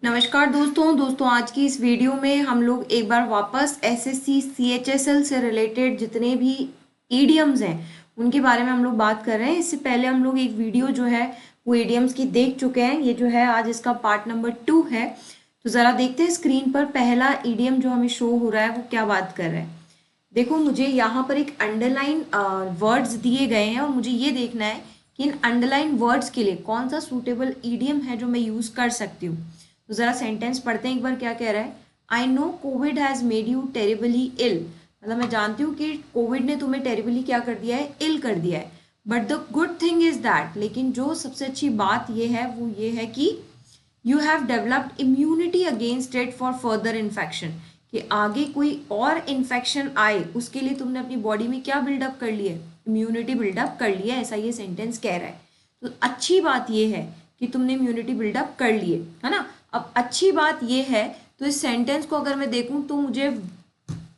नमस्कार दोस्तों आज की इस वीडियो में हम लोग एक बार वापस एसएससी सीएचएसएल से रिलेटेड जितने भी ईडियम्स हैं उनके बारे में हम लोग बात कर रहे हैं। इससे पहले हम लोग एक वीडियो जो है वो ईडियम्स की देख चुके हैं। ये जो है आज इसका पार्ट नंबर 2 है। तो ज़रा देखते हैं स्क्रीन पर पहला ईडियम जो हमें शो हो रहा है वो क्या बात कर रहा है। देखो, मुझे यहाँ पर एक अंडरलाइन वर्ड्स दिए गए हैं और मुझे ये देखना है कि इन अंडरलाइन वर्ड्स के लिए कौन सा सूटेबल ईडियम है जो मैं यूज़ कर सकती हूँ। तो ज़रा सेंटेंस पढ़ते हैं एक बार, क्या कह रहा है। I know COVID has made you terribly ill. मतलब मैं जानती हूँ कि कोविड ने तुम्हें टेरिबली क्या कर दिया है, इल कर दिया है। But the good thing is that, लेकिन जो सबसे अच्छी बात ये है वो ये है कि you have developed immunity against it for further infection. कि आगे कोई और इन्फेक्शन आए उसके लिए तुमने अपनी बॉडी में क्या बिल्डअप कर लिया है, इम्यूनिटी बिल्डअप कर लिया है, ऐसा ये सेंटेंस कह रहा है। तो अच्छी बात ये है कि तुमने इम्यूनिटी बिल्डअप कर लिए, है ना। अब अच्छी बात ये है तो इस सेंटेंस को अगर मैं देखूं तो मुझे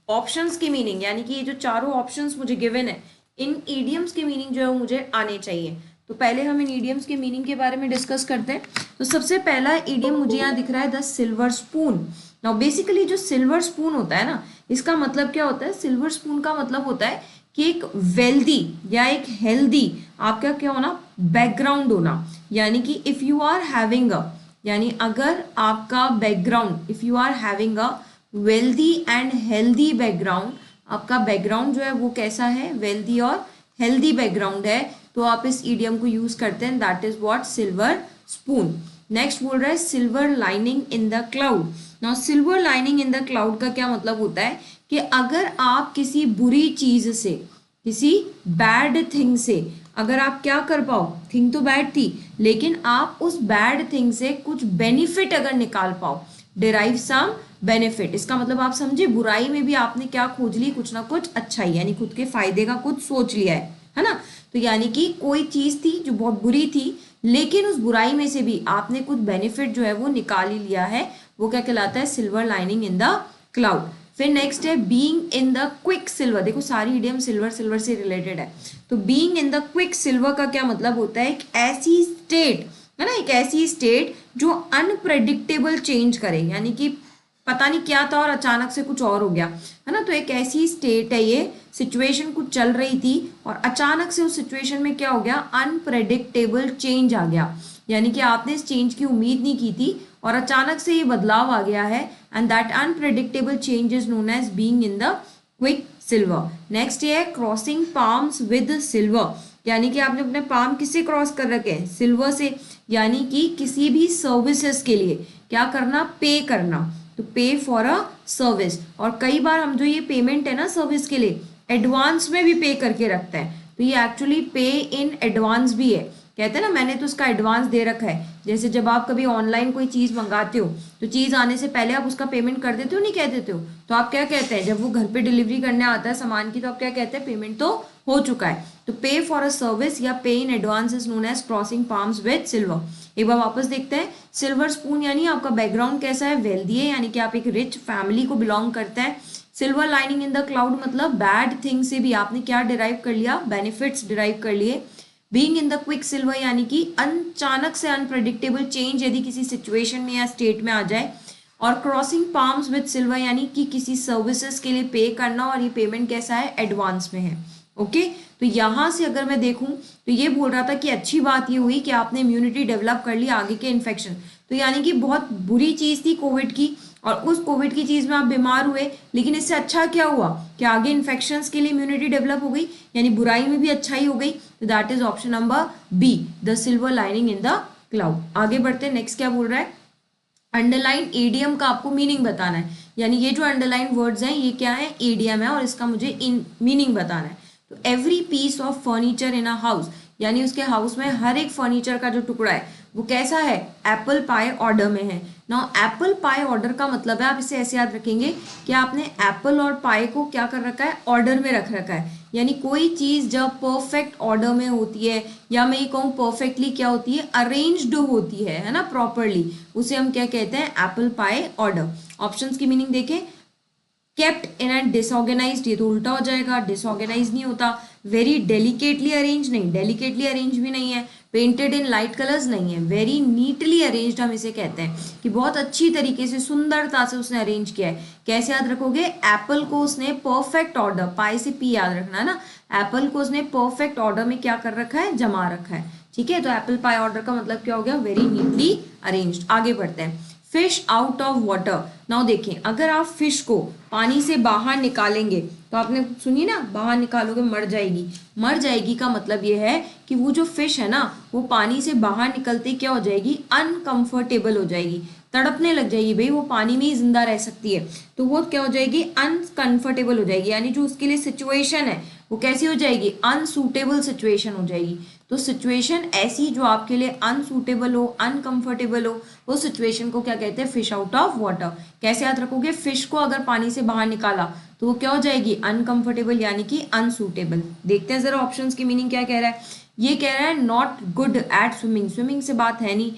ऑप्शंस की मीनिंग, यानी कि ये जो चारों ऑप्शंस मुझे गिवन है, इन ईडियम्स के मीनिंग जो है वो मुझे आने चाहिए। तो पहले हम इन ईडियम्स के मीनिंग के बारे में डिस्कस करते हैं। तो सबसे पहला ईडियम मुझे यहाँ दिख रहा है the silver spoon. Now basically जो सिल्वर स्पून होता है ना, इसका मतलब क्या होता है। सिल्वर स्पून का मतलब होता है कि एक वेल्दी या एक हेल्दी आपका क्या होना, बैकग्राउंड होना। यानी कि if you are having a, यानी अगर आपका background, if you are having a wealthy and healthy background, आपका बैकग्राउंड जो है वो कैसा है, वेल्दी और हेल्दी बैकग्राउंड है, तो आप इस ईडियम को यूज करते हैं, that is what, silver spoon. Next बोल रहा है silver lining in the cloud. Now silver lining in the cloud का क्या मतलब होता है कि अगर आप किसी बुरी चीज से, किसी बैड थिंग से अगर आप क्या कर पाओ, थिंग तो बैड थी लेकिन आप उस बैड थिंग से कुछ बेनिफिट अगर निकाल पाओ, डिराइव सम बेनिफिट, इसका मतलब आप समझे, बुराई में भी आपने क्या खोज ली, कुछ ना कुछ अच्छाई, यानी खुद के फायदे का कुछ सोच लिया है ना। तो यानी कि कोई चीज थी जो बहुत बुरी थी लेकिन उस बुराई में से भी आपने कुछ बेनिफिट जो है वो निकाल ही लिया है, वो क्या कहलाता है, silver lining in the cloud. फिर नेक्स्ट है being in the quick silver. देखो सारी इडियम सिल्वर सिल्वर से रिलेटेड है। तो being in the quick silver का क्या मतलब होता है, एक ऐसी स्टेट, है ना, एक ऐसी स्टेट जो अनप्रेडिक्टेबल चेंज करे, यानी कि पता नहीं क्या था और अचानक से कुछ और हो गया, है ना। तो एक ऐसी स्टेट है, ये सिचुएशन कुछ चल रही थी और अचानक से उस सिचुएशन में क्या हो गया, अनप्रेडिक्टेबल चेंज आ गया, यानी कि आपने इस चेंज की उम्मीद नहीं की थी और अचानक से ये बदलाव आ गया है, and that unpredictable change is known as being in the quicksilver. Next ये है क्रॉसिंग पाम्स विद सिल्वर, यानी कि आपने अपने पाम किससे क्रॉस कर रखे हैं, सिल्वर से, यानी कि किसी भी सर्विसेज के लिए क्या करना, पे करना, तो पे फॉर अ सर्विस। और कई बार हम जो ये पेमेंट है ना सर्विस के लिए, एडवांस में भी पे करके रखते हैं, तो ये एक्चुअली पे इन एडवांस भी है। कहते हैं ना मैंने तो उसका एडवांस दे रखा है। जैसे जब आप कभी ऑनलाइन कोई चीज़ मंगाते हो तो चीज़ आने से पहले आप उसका पेमेंट कर देते हो, नहीं कह देते हो, तो आप क्या कहते हैं, जब वो घर पे डिलीवरी करने आता है सामान की, तो आप क्या कहते हैं, पेमेंट तो हो चुका है। तो पे फॉर अ सर्विस या pay in advance is known as crossing palms with silver. एक बार वापस देखते हैं, सिल्वर स्पून यानी आपका बैकग्राउंड कैसा है, वेल्दी है, यानी कि आप एक रिच फैमिली को बिलोंग करते हैं। Silver lining in the cloud मतलब बैड थिंग से भी आपने क्या डिराइव कर लिया, बेनिफिट्स डिराइव कर लिए। Being in the quick silver यानी कि अचानक से अनप्रेडिक्टेबल चेंज यदि किसी सिचुएशन में या स्टेट में आ जाए। और क्रॉसिंग पाम्स विद सिल्वर यानी कि किसी सर्विसेज के लिए पे करना, और ये पेमेंट कैसा है, एडवांस में है। ओके, तो यहाँ से अगर मैं देखूं तो ये बोल रहा था कि अच्छी बात ये हुई कि आपने इम्यूनिटी डेवलप कर ली आगे के इन्फेक्शन। तो यानी कि बहुत बुरी चीज़ थी कोविड की और उस कोविड की चीज़ में आप बीमार हुए, लेकिन इससे अच्छा क्या हुआ कि आगे इन्फेक्शंस के लिए इम्यूनिटी डेवलप हो गई, यानी बुराई में भी अच्छाई हो गई। तो that is option number B, the silver lining in the cloud. आगे बढ़ते हैं, नेक्स्ट क्या बोल रहा है, अंडरलाइन ईडियम का आपको मीनिंग बताना है, यानी ये जो अंडरलाइन वर्ड्स हैं ये क्या है, ईडियम है और इसका मुझे इन मीनिंग बताना है। तो every piece of furniture in a house, यानी उसके हाउस में हर एक फर्नीचर का जो टुकड़ा है वो कैसा है, एप्पल पाई ऑर्डर में है। नाउ एप्पल पाई ऑर्डर का मतलब है, आप इसे ऐसे याद रखेंगे कि आपने एप्पल और पाई को क्या कर रखा है, ऑर्डर में रख रखा है। यानी कोई चीज़ जब परफेक्ट ऑर्डर में होती है, या मैं ये कहूँ परफेक्टली क्या होती है, अरेंज्ड होती है ना, प्रॉपरली, उसे हम क्या कहते हैं, एप्पल पाई ऑर्डर। ऑप्शंस की मीनिंग देखें, केप्ट इन एंड डिसऑर्गेनाइज्ड, ये तो उल्टा हो जाएगा, डिसऑर्गेनाइज नहीं होता। वेरी डेलिकेटली अरेंज, नहीं, डेलिकेटली अरेंज भी नहीं है। पेंटेड इन लाइट कलर्स नहीं है, वेरी नीटली अरेंज्ड हम इसे कहते हैं कि बहुत अच्छी तरीके से सुंदरता से उसने अरेंज किया है। कैसे याद रखोगे, एप्पल को उसने परफेक्ट ऑर्डर, पाई से पी याद रखना है ना, एप्पल को उसने परफेक्ट ऑर्डर में क्या कर रखा है, जमा रखा है। ठीक है, तो एप्पल पाई ऑर्डर का मतलब क्या हो गया, वेरी नीटली अरेंज्ड। आगे बढ़ते हैं, fish out of water. Now देखें, अगर आप फिश को पानी से बाहर निकालेंगे तो आपने सुनी ना, बाहर निकालोगे मर जाएगी। मर जाएगी का मतलब ये है कि वो जो फिश है ना, वो पानी से बाहर निकलते क्या हो जाएगी, अनकंफर्टेबल हो जाएगी, तड़पने लग जाएगी। भाई वो पानी में ही जिंदा रह सकती है, तो वो क्या हो जाएगी, अनकंफर्टेबल हो जाएगी, यानी जो उसके लिए सिचुएशन है वो कैसी हो जाएगी, अनसूटेबल सिचुएशन हो जाएगी। तो सिचुएशन ऐसी जो आपके लिए अनसूटेबल हो, अनकंफर्टेबल हो, वो सिचुएशन को क्या कहते हैं, फिश आउट ऑफ वाटर। कैसे याद रखोगे, फिश को अगर पानी से बाहर निकाला तो वो क्या हो जाएगी, अनकंफर्टेबल यानी कि अनसूटेबल। देखते हैं जरा ऑप्शंस की मीनिंग क्या कह रहा है। ये कह रहा है not good at swimming, swimming से बात है नहीं,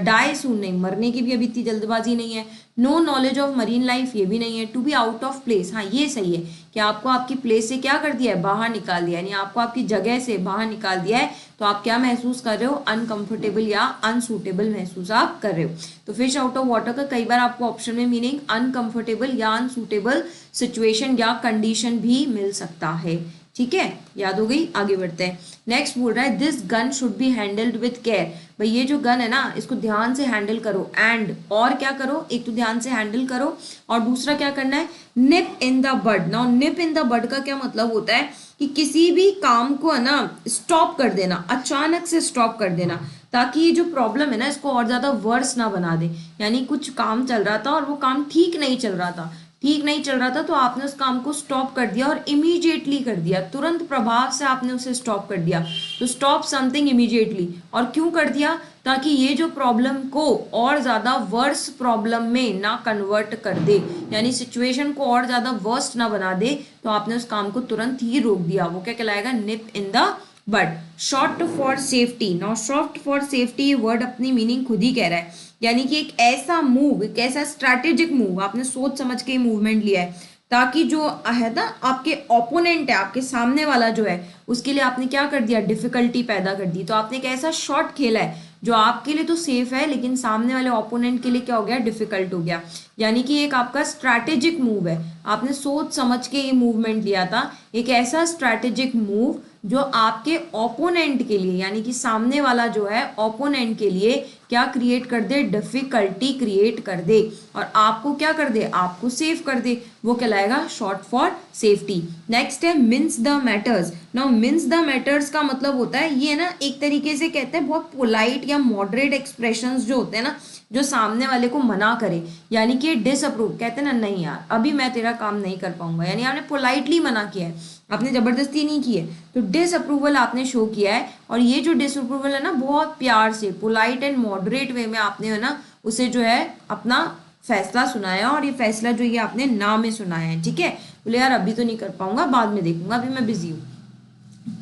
डाई सून नहीं, मरने की भी अभी इतनी जल्दबाजी नहीं है। No knowledge of marine life, ये भी नहीं है। To be out of place, हाँ ये सही है कि आपको आपकी प्लेस से क्या कर दिया है, बाहर निकाल दिया, यानी आपको आपकी जगह से बाहर निकाल दिया है, तो आप क्या महसूस कर रहे हो, अनकंफर्टेबल या अनसूटेबल महसूस आप कर रहे हो। तो फिश आउट ऑफ वाटर का कई बार आपको ऑप्शन में मीनिंग अनकंफर्टेबल या अनसूटेबल सिचुएशन या कंडीशन भी मिल सकता है। ठीक है, याद हो गई। आगे बढ़ते हैं, नेक्स्ट बोल रहा है this gun should be handled with care. भाई ये जो गन है ना, इसको ध्यान से हैंडल करो, एंड और क्या करो, एक तो ध्यान से हैंडल करो और दूसरा क्या करना है, nip in the bud. Now nip in the bud का क्या मतलब होता है कि किसी भी काम को है ना स्टॉप कर देना, अचानक से स्टॉप कर देना, ताकि ये जो प्रॉब्लम है ना इसको और ज्यादा वर्स ना बना दे। यानी कुछ काम चल रहा था और वो काम ठीक नहीं चल रहा था, ठीक नहीं चल रहा था, तो आपने उस काम को स्टॉप कर दिया और इमीडिएटली कर दिया, तुरंत प्रभाव से आपने उसे स्टॉप कर दिया। तो स्टॉप समथिंग इमीडिएटली, और क्यों कर दिया, ताकि ये जो प्रॉब्लम को और ज्यादा वर्स प्रॉब्लम में ना कन्वर्ट कर दे, यानी सिचुएशन को और ज्यादा वर्स्ट ना बना दे, तो आपने उस काम को तुरंत ही रोक दिया। वो क्या कहलाएगा, nip in the bud. Short for safety. Now short for safety ये वर्ड अपनी मीनिंग खुद ही कह रहा है, यानी कि एक ऐसा मूव, एक ऐसा स्ट्रैटेजिक मूव, आपने सोच समझ के मूवमेंट लिया है, ताकि जो है ना आपके ओपोनेंट है, आपके सामने वाला जो है, उसके लिए आपने क्या कर दिया, डिफिकल्टी पैदा कर दी। तो आपने एक ऐसा शॉट खेला है जो आपके लिए तो सेफ है, लेकिन सामने वाले ओपोनेंट के लिए क्या हो गया, डिफिकल्ट हो गया। यानी कि एक आपका स्ट्रैटेजिक मूव है, आपने सोच समझ के ये मूवमेंट लिया था, एक ऐसा स्ट्रैटेजिक मूव जो आपके ओपोनेंट के लिए, यानी कि सामने वाला जो है ओपोनेंट के लिए क्या क्रिएट कर दे, डिफिकल्टी क्रिएट कर दे, और आपको क्या कर दे, आपको सेव कर दे। वो कहलाएगा शॉर्ट फॉर सेफ्टी। नेक्स्ट है means the matters. Now means the matters का मतलब होता है, ये ना एक तरीके से कहते हैं बहुत पोलाइट या मॉडरेट एक्सप्रेशंस जो होते हैं ना, जो सामने वाले को मना करे, यानी कि डिसअप्रूव, कहते हैं ना, नहीं यार अभी मैं तेरा काम नहीं कर पाऊंगा, यानी आपने पोलाइटली मना किया है, आपने जबरदस्ती नहीं की है, तो डिसअप्रूवल आपने शो किया है। और ये जो डिसअप्रूवल है ना, बहुत प्यार से पोलाइट एंड मॉडरेट वे में आपने है ना उसे जो है अपना फैसला सुनाया, और ये फैसला जो ये आपने ना में सुनाया है। ठीक है, बोले यार अभी तो नहीं कर पाऊंगा, बाद में देखूंगा, अभी मैं बिजी हूँ।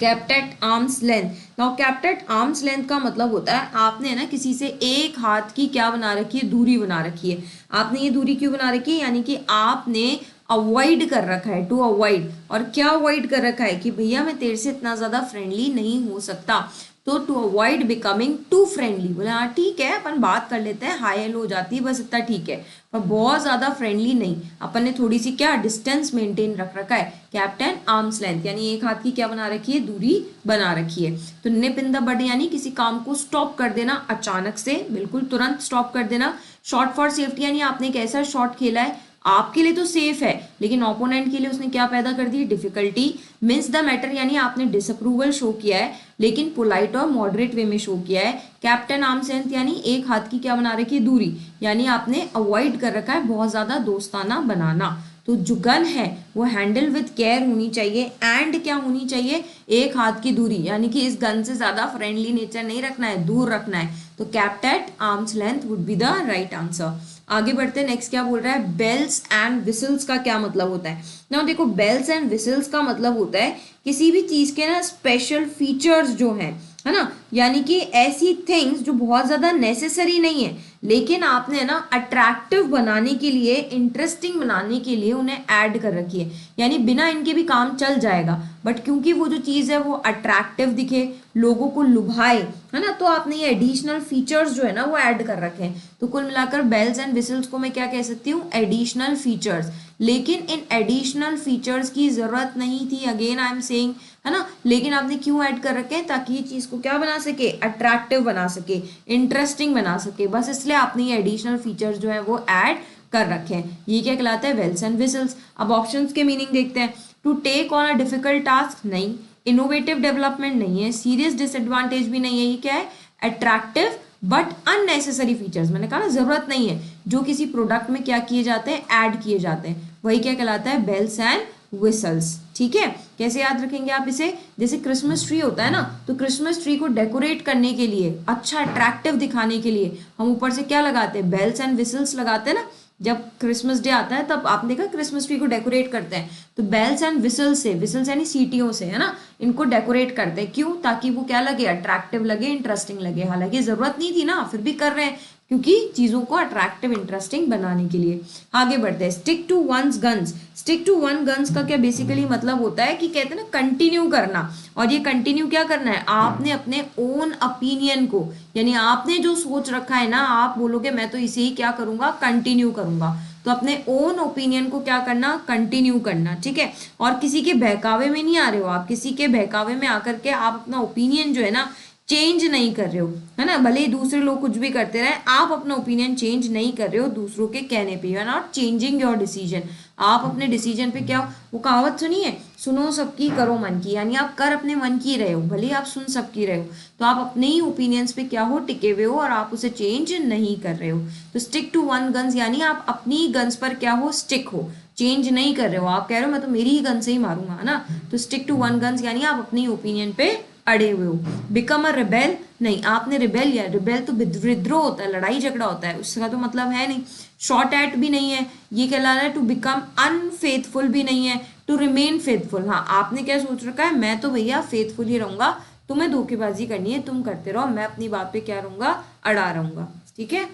Kept at arms length. Now kept at arms length का मतलब होता है आपने ना किसी से एक हाथ की क्या बना रखी है, दूरी बना रखी है। आपने ये दूरी क्यों बना रखी है, यानी कि आपने अवॉइड कर रखा है, टू अवॉइड। और क्या अवॉइड कर रखा है कि भैया मैं तेरे से इतना ज्यादा फ्रेंडली नहीं हो सकता, तो to avoid becoming too friendly. बोले हाँ ठीक है, अपन बात कर लेते हैं, हाई हेलो हो जाती है, बस इतना ठीक है, पर बहुत ज्यादा फ्रेंडली नहीं। अपन ने थोड़ी सी क्या डिस्टेंस मेंटेन रख रखा है, कैप्टन आर्म्स लेंथ, यानी एक हाथ की क्या बना रखी है, दूरी बना रखी है। तो निप इन द बड यानी किसी काम को स्टॉप कर देना अचानक से, बिल्कुल तुरंत स्टॉप कर देना। शॉर्ट फॉर सेफ्टी यानी आपने एक ऐसा शॉट खेला है, आपके लिए तो सेफ है, लेकिन ओपोनेंट के लिए उसने क्या पैदा कर दी, डिफिकल्टी। मिन्स द मैटर यानी आपने डिसअप्रूवल शो किया है, लेकिन पोलाइट और मॉडरेट वे में शो किया है। कैप्टन आर्म्स लेंथ यानी एक हाथ की क्या बना रखी है, दूरी, यानी आपने अवॉइड कर रखा है बहुत ज्यादा दोस्ताना बनाना। तो जो गन है वो हैंडल विद केयर होनी चाहिए, एंड क्या होनी चाहिए, एक हाथ की दूरी, यानी कि इस गन से ज्यादा फ्रेंडली नेचर नहीं रखना है, दूर रखना है। तो kept eight arms length would be the right answer. आगे बढ़ते हैं, नेक्स्ट क्या बोल रहा है, बेल्स एंड विसल्स का क्या मतलब होता है। ना देखो, बेल्स एंड विसल्स का मतलब होता है किसी भी चीज के ना स्पेशल फीचर्स जो हैं, है ना, यानी कि ऐसी थिंग्स जो बहुत ज्यादा नेसेसरी नहीं है लेकिन आपने ना अट्रैक्टिव बनाने के लिए, इंटरेस्टिंग बनाने के लिए उन्हें ऐड कर रखी है, यानी बिना इनके भी काम चल जाएगा, बट क्योंकि वो जो चीज़ है वो अट्रैक्टिव दिखे, लोगों को लुभाए, है ना, तो आपने ये एडिशनल फीचर्स जो है ना वो ऐड कर रखे हैं। तो कुल मिलाकर बेल्स एंड विसल्स को मैं क्या कह सकती हूँ, एडिशनल फीचर्स। लेकिन इन एडिशनल फीचर्स की जरूरत नहीं थी, अगेन आई एम सेइंग, है ना, लेकिन आपने क्यों ऐड कर रखे हैं, ताकि ये चीज को क्या बना सके, अट्रैक्टिव बना सके, इंटरेस्टिंग बना सके, बस इसलिए आपने ये एडिशनल फीचर्स जो है वो ऐड कर रखे हैं। ये क्या कहलाता है, बेल्स एंड विसल्स। अब ऑप्शंस के मीनिंग देखते हैं। To take on a difficult task, नहीं। इनोवेटिव डेवलपमेंट नहीं है, सीरियस डिसएडवांटेज भी नहीं है, ये क्या है, अट्रैक्टिव बट अननेसेसरी फीचर्स, मैंने कहा ना जरूरत नहीं है, जो किसी प्रोडक्ट में क्या किए जाते हैं, ऐड किए जाते हैं, वही क्या कहलाता है, बेल्स एंड विसल्स। ठीक है, कैसे याद रखेंगे आप इसे, जैसे क्रिसमस ट्री होता है ना, तो क्रिसमस ट्री को डेकोरेट करने के लिए, अच्छा अट्रैक्टिव दिखाने के लिए हम ऊपर से क्या लगाते हैं, बेल्स एंड विसल्स लगाते हैं ना। जब क्रिसमस डे आता है तब आपने देखा क्रिसमस ट्री को डेकोरेट करते हैं, तो बेल्स एंड विसल्स से, विसल्स यानी सीटियों से, है ना, इनको डेकोरेट करते हैं, क्यों, ताकि वो क्या लगे, अट्रैक्टिव लगे, इंटरेस्टिंग लगे। हालांकि जरूरत नहीं थी ना, फिर भी कर रहे हैं, क्योंकि चीजों को अट्रैक्टिव इंटरेस्टिंग बनाने के लिए। आगे बढ़ते हैं, stick to one's guns. Stick to one guns का क्या बेसिकली मतलब होता है कि कहते हैं ना कंटिन्यू करना, और ये कंटिन्यू क्या करना है, आपने अपने ओन ओपिनियन को, यानी आपने जो सोच रखा है ना, आप बोलोगे मैं तो इसे ही क्या करूंगा, कंटिन्यू करूंगा, तो अपने ओन ओपिनियन को क्या करना, कंटिन्यू करना। ठीक है, और किसी के बहकावे में नहीं आ रहे हो आप, किसी के बहकावे में आकर के आप अपना ओपिनियन जो है ना चेंज नहीं कर रहे हो, है ना, भले ही दूसरे लोग कुछ भी करते रहे, आप अपना ओपिनियन चेंज नहीं कर रहे हो दूसरों के कहने पे, you are not changing your decision. आप अपने डिसीजन पे क्या, वो कहावत सुनी है, सुनो सबकी करो मन की, यानी आप कर अपने मन की रहे हो, भले ही आप सुन सबकी रहे हो, तो आप अपने ही ओपिनियंस पे क्या हो, टिके हुए हो, और आप उसे चेंज नहीं कर रहे हो। तो स्टिक टू वन गन्स यानी आप अपनी गन्स पर क्या हो, स्टिक हो, चेंज नहीं कर रहे हो, आप कह रहे हो मैं तो मेरी ही गन से ही मारूंगा, है ना, तो स्टिक टू वन गन्स यानी आप अपनी ओपिनियन पे अड़े हुए हो। बिकम अ रिबेल, नहीं, आपने रिबेल, या रिबेल तो विद्रोह होता है, लड़ाई झगड़ा होता है, उसका तो मतलब है नहीं। शॉर्ट एट भी नहीं है, ये कहला रहा है टू बिकम अनफेथफुल भी नहीं है, टू रिमेन फेथफुल। हाँ, आपने क्या सोच रखा है, मैं तो भैया फेथफुल ही रहूंगा, तुम्हें धोखेबाजी करनी है तुम करते रहो, मैं अपनी बात पे क्या रहूंगा, अड़ा रहूंगा। ठीक है,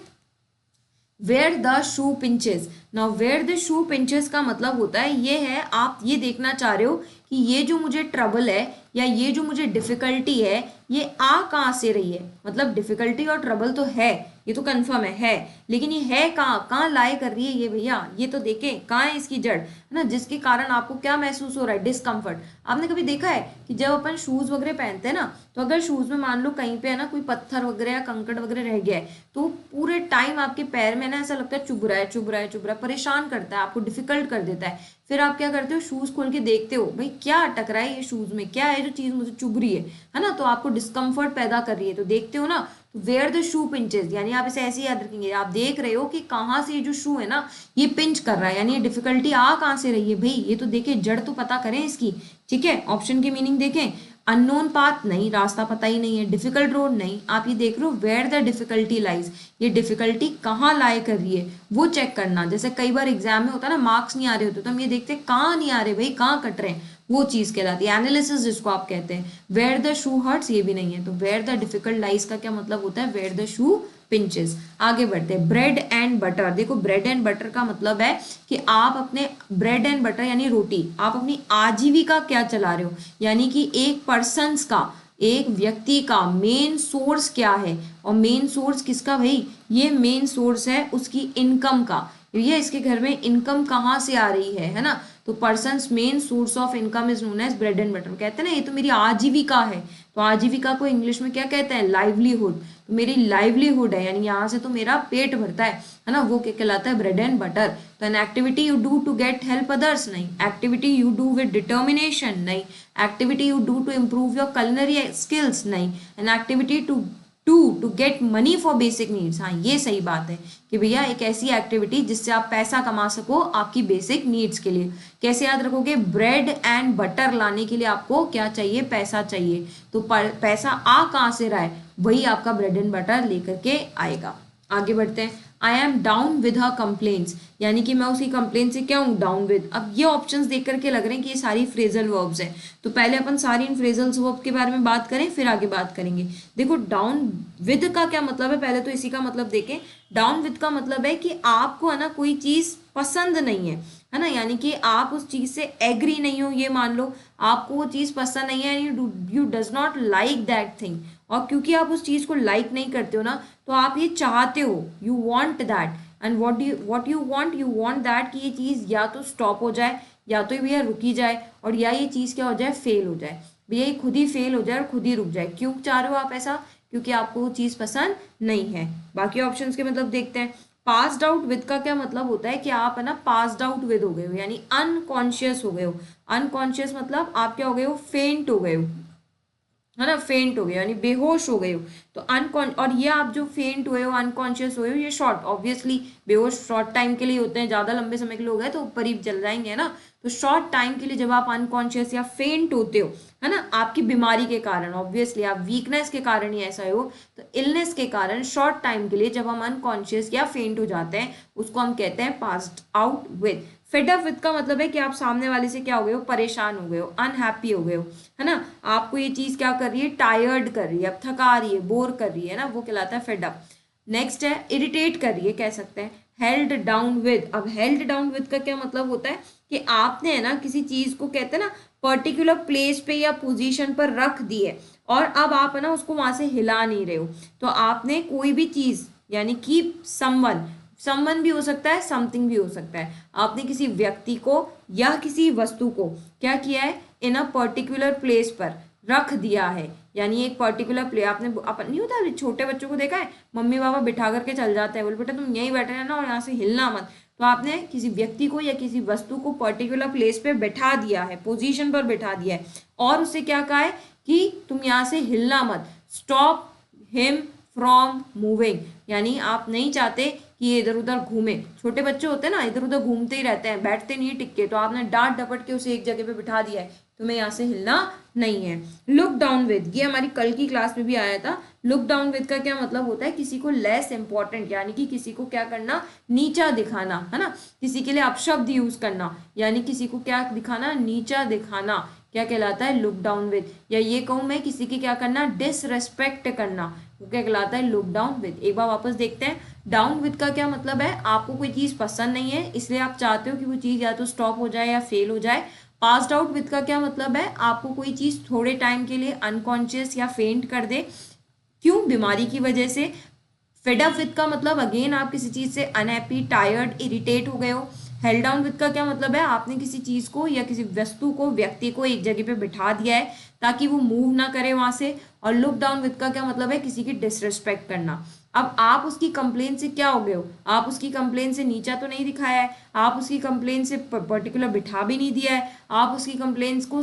where the shoe pinches. Now where the shoe pinches का मतलब होता है, ये है आप ये देखना चाह रहे हो कि ये जो मुझे ट्रबल है या ये जो मुझे डिफिकल्टी है, ये आ कहाँ से रही है, मतलब डिफिकल्टी और ट्रबल तो है, ये तो कंफर्म है, लेकिन ये है कहाँ, कहाँ लाए कर रही है ये भैया, ये तो देखें कहाँ है इसकी जड़, है ना, जिसके कारण आपको क्या महसूस हो रहा है, डिस्कम्फर्ट। आपने कभी देखा है कि जब अपन शूज वगैरह पहनते हैं ना, तो अगर शूज में मान लो कहीं पे है ना कोई पत्थर वगैरह या कंकड़ वगैरह रह गया है, तो पूरे टाइम आपके पैर में ना ऐसा लगता है चुभ रहा है, चुभ रहा है, चुभ रहा है, परेशान करता है, आपको डिफिकल्ट कर देता है। फिर आप क्या करते हो, शूज खोल के देखते हो, भाई क्या अटक रहा है ये शूज में, क्या है जो चीज मुझे चुभ रही है ना, तो आपको डिस्कम्फर्ट पैदा कर रही है, तो देखते हो ना, तो वेयर द शू पिंचेस, यानी आप इसे ऐसे ही याद रखेंगे, आप देख रहे हो कि कहाँ से ये जो शू है ना ये पिंच कर रहा है, यानी ये डिफिकल्टी आ कहाँ से रही है, भाई ये तो देखें, जड़ तो पता करें इसकी। ठीक है, ऑप्शन की मीनिंग देखें, अननोन पाथ, नहीं, रास्ता पता ही नहीं है, डिफिकल्ट रोड, नहीं, आप ये देख रहे हो वेयर द डिफिकल्टी लाइज, ये डिफिकल्टी कहाँ लाए कर रही है वो चेक करना। जैसे कई बार एग्जाम में होता है ना, मार्क्स नहीं आ रहे होते तो हम ये देखते हैं कहाँ नहीं आ रहे भाई, कहाँ कट रहे हैं, वो चीज कहलाती है एनालिसिस, जिसको आप कहते हैं। वेयर द शू हर्ट्स ये भी नहीं है, तो वेयर द डिफिकल्ट लाइज का क्या मतलब होता है, वेयर द शू पिंचेस। आगे बढ़ते हैं, ब्रेड एंड बटर। देखो ब्रेड एंड बटर का मतलब है कि आप अपने ब्रेड एंड बटर यानी रोटी, आप अपनी आजीविका क्या चला रहे हो, यानी कि एक पर्सन्स का, एक व्यक्ति का मेन सोर्स क्या है, और मेन सोर्स किसका भाई, ये मेन सोर्स है उसकी इनकम का, ये इसके घर में इनकम कहाँ से आ रही है ना, तो person's main source of income is known as bread and butter. कहते हैं ना ये तो मेरी आजीविका है, तो आजीविका को इंग्लिश में क्या कहते हैं, लाइवलीहुड, तो मेरी लाइवलीहुड है, यानी यहाँ से तो मेरा पेट भरता है ना, वो क्या कहलाता है, ब्रेड एंड बटर। तो an activity you do to get help others, नहीं, activity you do with determination, नहीं, activity you do to improve your culinary skills, नहीं, an activity to get money for basic needs. हाँ, ये सही बात है कि भैया एक ऐसी एक्टिविटी जिससे आप पैसा कमा सको आपकी बेसिक नीड्स के लिए। कैसे याद रखोगे, ब्रेड एंड बटर लाने के लिए आपको क्या चाहिए, पैसा चाहिए, तो पैसा आ कहाँ से रहा है, वही आपका ब्रेड एंड बटर लेकर के आएगा। आगे बढ़ते हैं, I am down with her complaints, यानी कि मैं उसकी कंप्लेंट से क्या हूँ, डाउन विद। अब ये ऑप्शंस देख करके लग रहे हैं कि ये सारी फ्रेजल वर्ब्स हैं, तो पहले अपन सारी इन फ्रेजल वर्ब के बारे में बात करें, फिर आगे बात करेंगे। देखो डाउन विद का क्या मतलब है, पहले तो इसी का मतलब देखें। डाउन विद का मतलब है कि आपको है ना कोई चीज पसंद नहीं है ना, यानी कि आप उस चीज से एग्री नहीं हो, ये मान लो आपको वो चीज पसंद नहीं है, you does not like that thing, और क्योंकि आप उस चीज को लाइक नहीं करते हो ना, तो आप ये चाहते हो, you want that, and what you want that कि ये चीज या तो स्टॉप हो जाए, या तो भैया रुकी जाए, और या ये चीज क्या हो जाए, फेल हो जाए, भैया ये खुद ही फेल हो जाए और खुद ही रुक जाए। क्यों चाह रहे हो आप ऐसा, क्योंकि आपको वो चीज पसंद नहीं है। बाकी ऑप्शंस के मतलब देखते हैं। पास्ड आउट विद का क्या मतलब होता है कि आप है ना पास्ड आउट विद हो गए हो, यानी अनकॉन्शियस हो गए हो। अनकॉन्शियस मतलब आप क्या हो गए हो, फेंट हो गए हो, है ना, फेंट हो गए यानी बेहोश हो गए हो। तो अनकॉन और ये आप जो फेंट हुए हो, अनकॉन्शियस हुए हो, ये शॉर्ट, ऑब्वियसली बेहोश शॉर्ट टाइम के लिए होते हैं, ज़्यादा लंबे समय के लिए हो गए तो ऊपर ही चल जाएंगे, है ना। तो शॉर्ट टाइम के लिए जब आप अनकॉन्शियस या फेंट होते हो, है ना, आपकी बीमारी के कारण, ऑब्वियसली आप वीकनेस के कारण ही ऐसा हो, तो इलनेस के कारण शॉर्ट टाइम के लिए जब हम अनकॉन्शियस या फेंट हो जाते हैं, उसको हम कहते हैं passed out with. Fed up with का मतलब है कि आप सामने वाले से क्या हो गए हो, परेशान हो गए हो, अनहैप्पी हो गए हो, है ना, आपको ये चीज क्या कर रही है, टायर्ड कर रही है, अब थका रही है, बोर कर रही है ना, वो कहलाता है फेड अप। नेक्स्ट है इरिटेट कर रही है, कह सकते हैं हेल्ड डाउन विद। अब हेल्ड डाउन विद का क्या मतलब होता है कि आपने है ना किसी चीज को, कहते हैं ना, पर्टिकुलर प्लेस पे या पोजीशन पर रख दी है, और अब आप है ना उसको वहां से हिला नहीं रहे हो। तो आपने कोई भी चीज, यानी कि समवन भी हो सकता है, समथिंग भी हो सकता है, आपने किसी व्यक्ति को या किसी वस्तु को क्या किया है, इन अ पर्टिकुलर प्लेस पर रख दिया है, यानी एक पर्टिकुलर प्ले आपने, अपन नहीं होता छोटे बच्चों को देखा है, मम्मी पापा बिठा करके चल जाते हैं, बोले बेटा तुम यहीं बैठे रहना और यहाँ से हिलना मत। तो आपने किसी व्यक्ति को या किसी वस्तु को पर्टिकुलर प्लेस पे बैठा दिया है, पोजीशन पर बैठा दिया है, और उससे क्या कहा है कि तुम यहाँ से हिलना मत, स्टॉप हिम फ्रॉम मूविंग, यानी आप नहीं चाहते कि ये इधर उधर घूमे। छोटे बच्चे होते हैं ना, इधर उधर घूमते ही रहते हैं, बैठते नहीं टिक तो आपने डांट डपट के उसे एक जगह पे बिठा दिया है, तुम्हें यहाँ से हिलना नहीं है। लुक डाउन विद, ये हमारी कल की क्लास में भी आया था। लुक डाउन विद का क्या मतलब होता है, किसी को लेस इंपॉर्टेंट, यानी कि किसी को क्या करना, नीचा दिखाना, है ना, किसी के लिए अपशब्द यूज करना, यानी किसी को क्या दिखाना, नीचा दिखाना, क्या कहलाता है, लुक डाउन विद। या ये कहूँ मैं, किसी की क्या करना, डिसरेस्पेक्ट करना, वो क्या कहलाता है, लुक डाउन विद। एक बार वापस देखते हैं, डाउन विद का क्या मतलब है, आपको कोई चीज पसंद नहीं है, इसलिए आप चाहते हो कि वो चीज या तो स्टॉप हो जाए या फेल हो जाए। पास्ड आउट विद का क्या मतलब है, आपको कोई चीज थोड़े टाइम के लिए अनकॉन्शियस या फेंट कर दे, क्यों, बीमारी की वजह से। फेड अप विद का मतलब अगेन आप किसी चीज से अनहैप्पी, टायर्ड, इरिटेट हो गए हो। हेल्ड डाउन विद का क्या मतलब है, आपने किसी चीज को या किसी वस्तु को, व्यक्ति को एक जगह पे बिठा दिया है ताकि वो मूव ना करे वहां से। और लुक डाउन विद का क्या मतलब है, किसी की डिसरिस्पेक्ट करना। अब आप उसकी कंप्लेन से क्या हो गए हो, आप उसकी कंप्लेन से नीचा तो नहीं दिखाया है, आप उसकी कंप्लेन से पर्टिकुलर बिठा भी नहीं दिया है, आप उसकी कंप्लेन को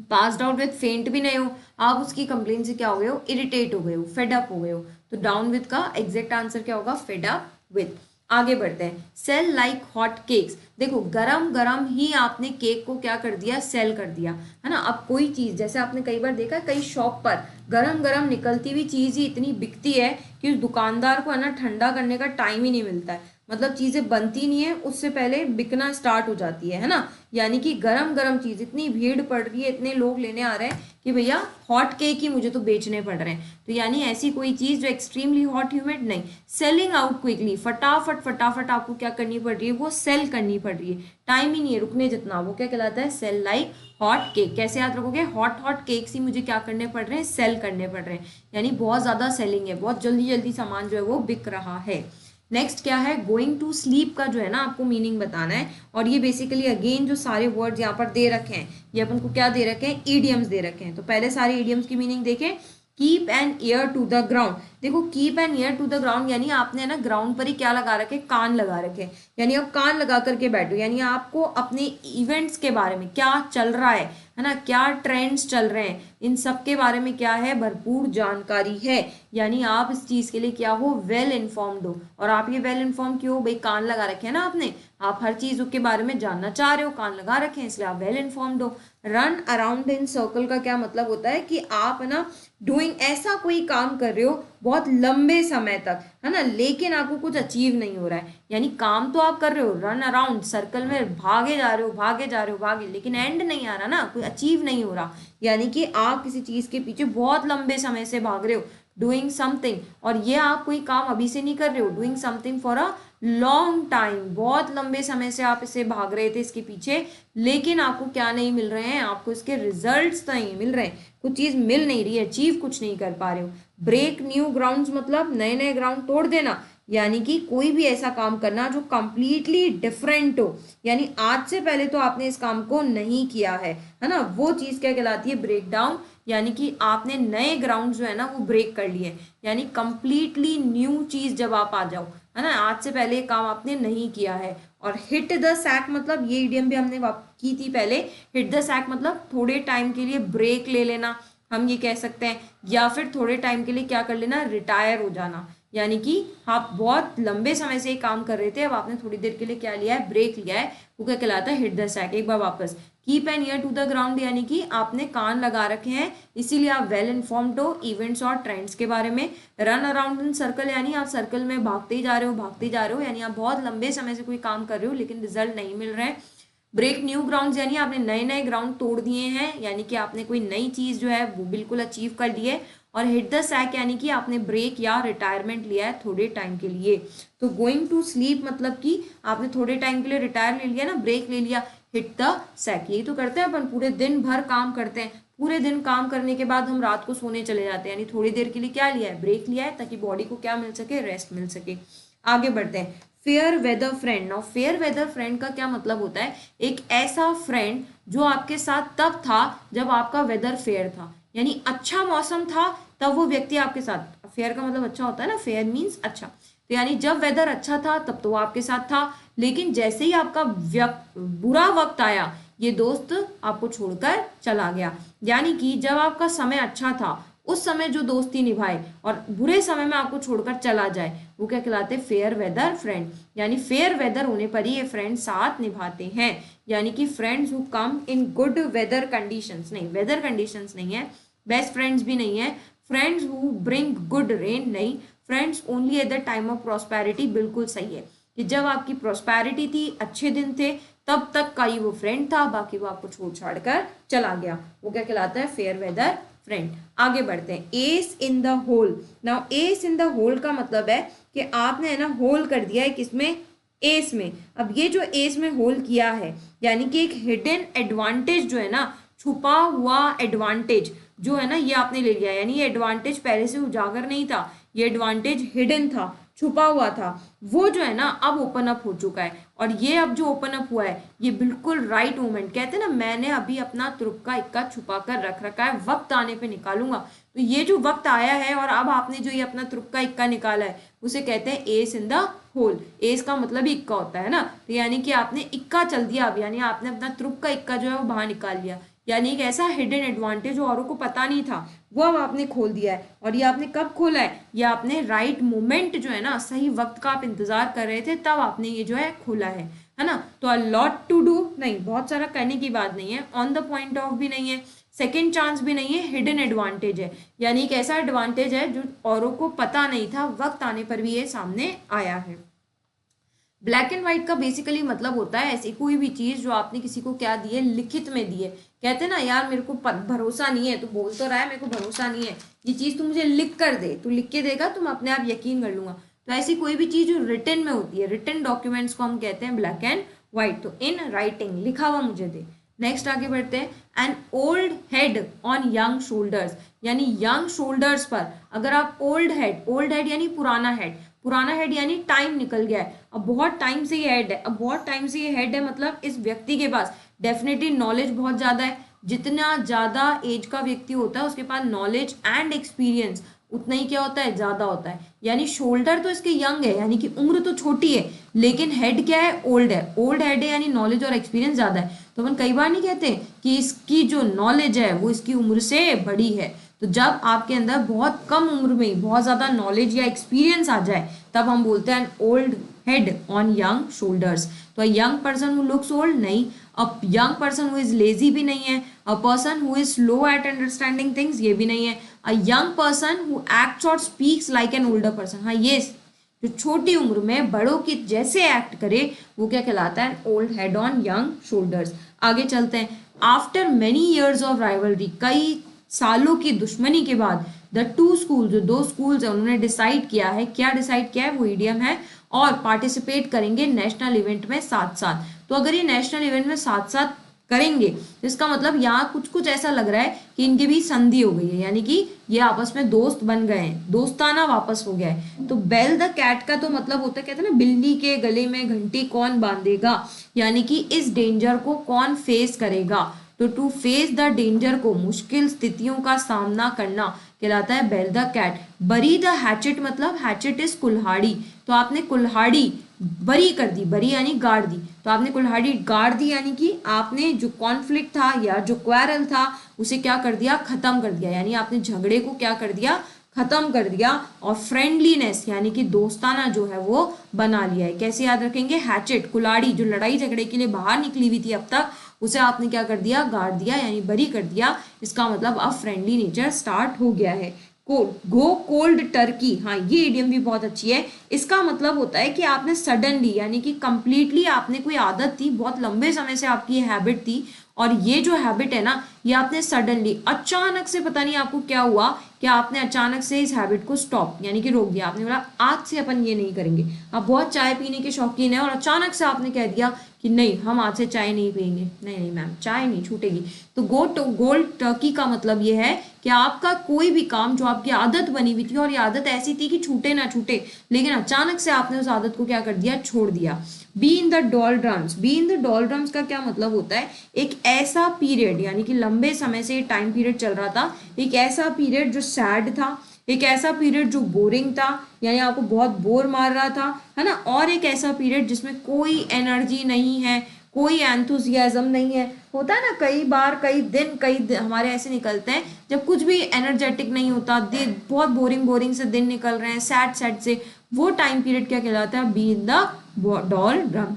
पास्ड आउट विद फेंट भी नहीं हो, आप उसकी कंप्लेन से क्या हो गए हो, इरिटेट हो गए हो, फेड अप हो गए हो। तो डाउन विद का एग्जैक्ट आंसर क्या होगा, फेड अप विद। आगे बढ़ते हैं, सेल लाइक हॉट केक्स। देखो गरम गरम ही आपने केक को क्या कर दिया, सेल कर दिया, है ना। अब कोई चीज, जैसे आपने कई बार देखा है, कई शॉप पर गरम गरम निकलती हुई चीज ही इतनी बिकती है कि उस दुकानदार को है ना ठंडा करने का टाइम ही नहीं मिलता है, मतलब चीजें बनती नहीं है उससे पहले बिकना स्टार्ट हो जाती है ना। यानी कि गरम गरम चीज, इतनी भीड़ पड़ रही है, इतने लोग लेने आ रहे हैं कि भैया हॉट केक ही मुझे तो बेचने पड़ रहे हैं। तो यानी ऐसी कोई चीज जो एक्सट्रीमली हॉट ह्यूमिड नहीं, सेलिंग आउट क्विकली, फटाफट फटाफट आपको क्या करनी पड़ रही है, वो सेल करनी पड़ रही है, टाइम ही नहीं है रुकने जितना, वो क्या कहलाता है, सेल लाइक हॉट केक। कैसे याद रखोगे, हॉट हॉट केक्स ही मुझे क्या करने पड़ रहे हैं, सेल करने पड़ रहे हैं, यानी बहुत ज्यादा सेलिंग है, बहुत जल्दी जल्दी सामान जो है वो बिक रहा है। नेक्स्ट क्या है, गोइंग टू स्लीप का जो है ना आपको मीनिंग बताना है, और ये बेसिकली अगेन जो सारे वर्ड्स यहाँ पर दे रखे हैं, ये अपन को क्या दे रखे हैं, ईडियम्स दे रखे हैं। तो पहले सारे ईडियम्स की मीनिंग देखें। Keep an ear to the ground, देखो keep an ear to the ground यानी आपने ना ग्राउंड पर ही क्या लगा रखे, कान लगा रखे, यानी आप कान लगा करके बैठो, यानी आपको अपने इवेंट्स के बारे में क्या चल रहा है ना, क्या ट्रेंड्स चल रहे हैं, इन सब के बारे में क्या है, भरपूर जानकारी है, यानी आप इस चीज के लिए क्या हो, वेल इन्फॉर्म्ड हो। और आप ये वेल इन्फॉर्म क्यों हो भाई, कान लगा रखे हैं ना आपने, आप हर चीज के बारे में जानना चाह रहे हो, कान लगा रखे हैं, इसलिए आप वेल इन्फॉर्म्ड हो। रन अराउंड इन सर्कल का क्या मतलब होता है कि आप है ना डूइंग, ऐसा कोई काम कर रहे हो बहुत लंबे समय तक, है ना, लेकिन आपको कुछ अचीव नहीं हो रहा है। यानी काम तो आप कर रहे हो, रन अराउंड सर्कल में भागे जा रहे हो, भागे जा रहे हो, भागे, लेकिन एंड नहीं आ रहा ना, कोई अचीव नहीं हो रहा। यानी कि आप किसी चीज के पीछे बहुत लंबे समय से भाग रहे हो, डूइंग समथिंग, और ये आप कोई काम अभी से नहीं कर रहे हो, doing something for a long time, बहुत लंबे समय से आप इसे भाग रहे थे इसके पीछे, लेकिन आपको क्या नहीं मिल रहे हैं, आपको इसके रिजल्ट्स नहीं मिल रहे हैं, कुछ चीज मिल नहीं रही है, अचीव कुछ नहीं कर पा रहे हो। ब्रेक न्यू ग्राउंड्स मतलब नए नए ग्राउंड तोड़ देना, यानी कि कोई भी ऐसा काम करना जो कंप्लीटली डिफरेंट हो, यानी आज से पहले तो आपने इस काम को नहीं किया है ना, वो चीज क्या कहलाती है, ब्रेक डाउन। यानी कि आपने नए ग्राउंड जो है ना वो ब्रेक कर लिए, यानी कंप्लीटली न्यू चीज जब आप आ जाओ, है ना, आज से पहले काम आपने नहीं किया है। और हिट द सैक मतलब ये इडियम भी हमने की थी पहले, हिट द सैक मतलब थोड़े टाइम के लिए ब्रेक ले लेना, हम ये कह सकते हैं, या फिर थोड़े टाइम के लिए क्या कर लेना, रिटायर हो जाना। यानी कि आप बहुत लंबे समय से काम कर रहे थे, अब आपने थोड़ी देर के लिए क्या लिया है, ब्रेक लिया है, वो क्या कहलाता है, हिट द सैक, एक बार वापस। Keep an ear to the ground यानी कि आपने कान लगा रखे हैं, इसीलिए आप वेल इन्फॉर्म्ड हो इवेंट्स और ट्रेंड्स के बारे में। रन अराउंड इन सर्कल यानी आप सर्कल में भागते ही जा रहे हो, भागते ही जा रहे हो, यानी आप बहुत लंबे समय से कोई काम कर रहे हो लेकिन रिजल्ट नहीं मिल रहे हैं। ब्रेक न्यू ग्राउंड यानी आपने नए नए ग्राउंड तोड़ दिए हैं, यानी कि आपने कोई नई चीज जो है वो बिल्कुल अचीव कर ली है। और हिट द सैक यानी कि आपने ब्रेक या रिटायरमेंट लिया है थोड़े टाइम के लिए। तो गोइंग टू स्लीप मतलब कि आपने थोड़े टाइम के लिए रिटायर ले लिया ना, ब्रेक ले लिया। हिट द सैक यही तो करते हैं अपन, पूरे दिन भर काम करते हैं, पूरे दिन काम करने के बाद हम रात को सोने चले जाते हैं, यानी थोड़ी देर के लिए क्या लिया है, ब्रेक लिया है, ताकि बॉडी को क्या मिल सके, रेस्ट मिल सके। आगे बढ़ते हैं, fair weather friend. Now fair weather friend का क्या मतलब होता है, एक ऐसा फ्रेंड जो आपके साथ तब था जब आपका वेदर फेयर था, यानी अच्छा मौसम था तब वो व्यक्ति आपके साथ, फेयर का मतलब अच्छा होता है ना, फेयर मीन्स अच्छा, तो यानी जब वेदर अच्छा था तब तो वो आपके साथ था, लेकिन जैसे ही आपका बुरा वक्त आया ये दोस्त आपको छोड़कर चला गया। यानी कि जब आपका समय अच्छा था उस समय जो दोस्ती निभाए और बुरे समय में आपको छोड़कर चला जाए वो क्या कहलाते हैं, फेयर वेदर फ्रेंड। यानी फेयर वेदर होने पर ही ये फ्रेंड साथ निभाते हैं, यानी कि friends who come in good weather conditions, नहीं वेदर कंडीशंस नहीं है, बेस्ट फ्रेंड्स भी नहीं है, friends who bring good rain नहीं, friends only at the time of prosperity, बिल्कुल सही है कि जब आपकी प्रॉस्पेरिटी थी, अच्छे दिन थे, तब तक का ही वो फ्रेंड था, बाकी वो आपको छोड़ छाड़ कर चला गया, वो क्या कहलाता है, फेयर वेदर फ्रेंड। आगे बढ़ते हैं, ace in the hole. Now ace in the hole का मतलब है कि आपने है ना होल कर दिया है किसमें, एस में। अब ये जो एस में होल किया है यानी कि एक हिडन एडवांटेज जो है ना, छुपा हुआ एडवांटेज जो है ना, ये आपने ले लिया, यानी ये एडवांटेज पहले से उजागर नहीं था, ये एडवांटेज हिडन था, छुपा हुआ था, वो जो है ना अब ओपन अप हो चुका है। और ये अब जो ओपन अप हुआ है ये बिल्कुल राइट मोमेंट, कहते हैं ना, मैंने अभी अपना तुरुप का इक्का छुपा कर रख रखा है, वक्त आने पे निकालूंगा। तो ये जो वक्त आया है और अब आपने जो ये अपना तुरुप का इक्का निकाला है उसे कहते हैं ace in the hole. Ace का मतलब ही इक्का होता है ना, तो यानी कि आपने इक्का चल दिया अब, यानी आपने अपना तुरुप का इक्का जो है वो बाहर निकाल लिया, यानी एक ऐसा हिडन एडवांटेज जो औरों को पता नहीं था वो अब आपने खोल दिया है। और ये आपने कब खोला है, ये आपने राइट मोमेंट जो है ना, सही वक्त का आप इंतजार कर रहे थे तब आपने ये जो है खोला है ना। तो अ लॉट टू डू नहीं, बहुत सारा करने की बात नहीं है, ऑन द पॉइंट ऑफ भी नहीं है, सेकेंड चांस भी नहीं है, हिडन एडवांटेज है, यानी एक ऐसा एडवांटेज है जो औरों को पता नहीं था, वक्त आने पर भी ये सामने आया है। ब्लैक एंड व्हाइट का बेसिकली मतलब होता है ऐसी कोई भी चीज जो आपने किसी को क्या दी है, लिखित में दी है। कहते हैं ना, यार मेरे को भरोसा नहीं है, तू बोल तो रहा है मेरे को भरोसा नहीं है, ये चीज तू मुझे लिख कर दे, तू लिख के देगा तो मैं अपने आप यकीन कर लूंगा। तो ऐसी कोई भी चीज जो रिटन में होती है, रिटन डॉक्यूमेंट्स को हम कहते हैं ब्लैक एंड व्हाइट। तो इन राइटिंग, लिखा हुआ मुझे दे। नेक्स्ट आगे बढ़ते हैं, an old head on young shoulders, यानी यंग शोल्डर्स पर अगर आप ओल्ड हेड यानी पुराना हेड, पुराना हेड यानी टाइम निकल गया है, अब बहुत टाइम से ये हेड है, अब बहुत टाइम से ये हेड है, मतलब इस व्यक्ति के पास डेफिनेटली नॉलेज बहुत ज़्यादा है, जितना ज़्यादा एज का व्यक्ति होता है उसके पास नॉलेज एंड एक्सपीरियंस उतना ही क्या होता है, ज़्यादा होता है। यानी शोल्डर तो इसके यंग है, यानी कि उम्र तो छोटी है, लेकिन हेड क्या है, ओल्ड है, ओल्ड हेड है यानी नॉलेज और एक्सपीरियंस ज़्यादा है। तो अपन कई बार नहीं कहते कि इसकी जो नॉलेज है वो इसकी उम्र से बड़ी है। तो जब आपके अंदर बहुत कम उम्र में बहुत ज़्यादा नॉलेज या एक्सपीरियंस आ जाए तब हम बोलते हैं old head on young shoulders. तो a young person who looks old नहीं, a young person who is lazy भी नहीं है, a person who is slow at understanding things ये भी नहीं है, a young person who acts और speaks like an older person. हाँ ये जो छोटी उम्र में बड़ों की जैसे एक्ट करे वो क्या कहलाता है, old head on young shoulders. आगे चलते हैं। After many years of rivalry, कई सालों की दुश्मनी के बाद, द टू स्कूल, जो दो स्कूल्स है उन्होंने डिसाइड किया है, क्या डिसाइड किया है, वो ईडियम है, और पार्टिसिपेट करेंगे नेशनल इवेंट में साथ साथ। तो अगर ये नेशनल इवेंट में साथ साथ करेंगे तो इसका मतलब यहाँ कुछ कुछ ऐसा लग रहा है कि इनके बीच संधि हो गई है, यानी कि ये आपस में दोस्त बन गए हैं, दोस्ताना वापस हो गया है। तो बेल द कैट का तो मतलब होता है, कहते हैं ना बिल्ली के गले में घंटी कौन बांधेगा, यानी कि इस डेंजर को कौन फेस करेगा। तो टू फेस द डेंजर को, मुश्किल स्थितियों का सामना करना, कहलाता है bell the cat. Bury the hatchet मतलब हैचेट इज कुल्हाड़ी, तो आपने कुल्हाड़ी बरी कर दी, बरी यानी गाड़ दी, तो आपने कुल्हाड़ी गाड़ दी, यानी कि आपने जो कॉन्फ्लिक्ट था या जो क्वारल था उसे क्या कर दिया, खत्म कर दिया, यानी आपने झगड़े को क्या कर दिया, खत्म कर दिया। और फ्रेंडलीनेस यानी कि दोस्ताना जो है वो बना लिया है। कैसे याद रखेंगे, हैचेट कुल्हाड़ी जो लड़ाई झगड़े के लिए बाहर निकली हुई थी अब तक, उसे आपने क्या कर दिया, गाड़ दिया, यानी बरी कर दिया। इसका मतलब अब फ्रेंडली नेचर स्टार्ट हो गया है। गो कोल्ड टर्की, हाँ ये इडियम भी बहुत अच्छी है। इसका मतलब होता है कि आपने सडनली यानी कि कंप्लीटली, आपने कोई आदत थी, बहुत लंबे समय से आपकी ये हैबिट थी, और ये जो हैबिट है ना, ये आपने सडनली अचानक से, पता नहीं आपको क्या हुआ कि आपने अचानक से इस हैबिट को स्टॉप यानी कि रोक दिया। आपने बोला आज से अपन ये नहीं करेंगे। आप बहुत चाय पीने के शौकीन है और अचानक से आपने कह दिया कि नहीं हम आज से चाय नहीं पियेंगे, नहीं नहीं मैम चाय नहीं छूटेगी। तो गोल्ड टर्की का मतलब ये है कि आपका कोई भी काम जो आपकी आदत बनी हुई थी, और ये आदत ऐसी थी कि छूटे ना छूटे, लेकिन अचानक से आपने उस आदत को क्या कर दिया, छोड़ दिया। B in the डोलड्रम्स, B in the डोलड्रम्स का क्या मतलब होता है, एक ऐसा पीरियड यानी कि लंबे समय से टाइम पीरियड चल रहा था, एक ऐसा पीरियड जो सैड था, एक ऐसा पीरियड जो बोरिंग था यानी आपको बहुत बोर मार रहा था, है ना, और एक ऐसा पीरियड जिसमें कोई एनर्जी नहीं है, कोई एंथुजियाज्म नहीं है। होता है ना कई बार, कई दिन हमारे ऐसे निकलते हैं जब कुछ भी एनर्जेटिक नहीं होता, दिन बहुत बोरिंग से दिन निकल रहे हैं, सैड से, वो टाइम पीरियड क्या कहलाता है, be in the doldrum.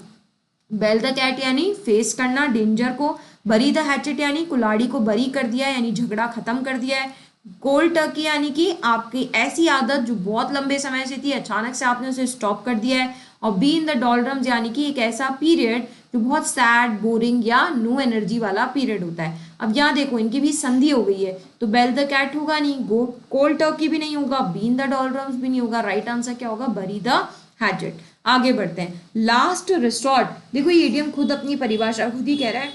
Bell the cat यानी फेस करना डेंजर को, बरी द हैचेट यानी कुल्हाड़ी को बरी कर दिया है, यानी झगड़ा खत्म कर दिया है। कोल्ड टर्की यानी कि आपकी ऐसी आदत जो बहुत लंबे समय से थी, अचानक से आपने उसे स्टॉप कर दिया है। और बी इन द डोलड्रम्स यानी कि एक ऐसा पीरियड जो बहुत सैड, बोरिंग या नो एनर्जी वाला पीरियड होता है। अब यहाँ देखो इनकी भी संधि हो गई है, तो बेल द कैट होगा नहीं, कोल्ड टर्की भी नहीं होगा, बी इन द डोलड्रम्स भी नहीं होगा, राइट आंसर क्या होगा, बरी द हैचेट। आगे बढ़ते हैं। लास्ट रिसोर्ट, देखो ये इडियम खुद अपनी परिभाषा खुद ही कह रहा है,